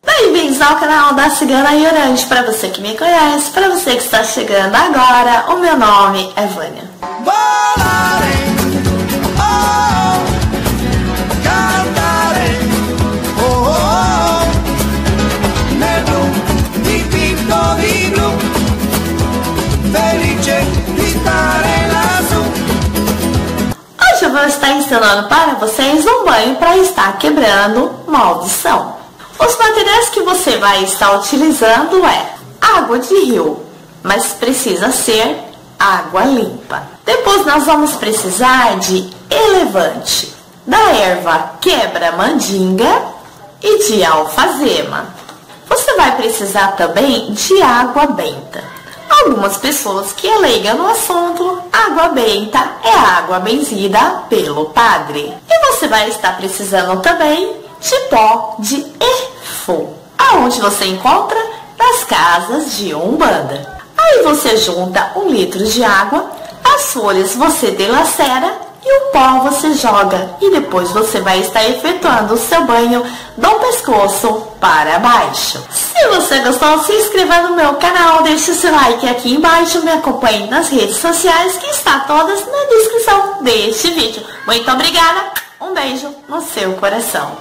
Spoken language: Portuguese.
Bem-vindos ao canal da Cigana Yorandi. Para você que me conhece, para você que está chegando agora, o meu nome é Vânia. Hoje eu vou estar ensinando para vocês um banho para estar quebrando maldição. Os materiais que você vai estar utilizando é água de rio, mas precisa ser água limpa. Depois nós vamos precisar de elevante, da erva quebra-mandinga e de alfazema. Você vai precisar também de água benta. Algumas pessoas que é leiga no assunto, água benta é água benzida pelo padre. E você vai estar precisando também de pó de Efo, aonde você encontra nas casas de Umbanda. Aí você junta 1 litro de água, as folhas você delacera e o pó você joga. E depois você vai estar efetuando o seu banho do pescoço para baixo. Se você gostou, se inscreva no meu canal, deixe o seu like aqui embaixo, me acompanhe nas redes sociais que está todas na descrição deste vídeo. Muito obrigada, um beijo no seu coração.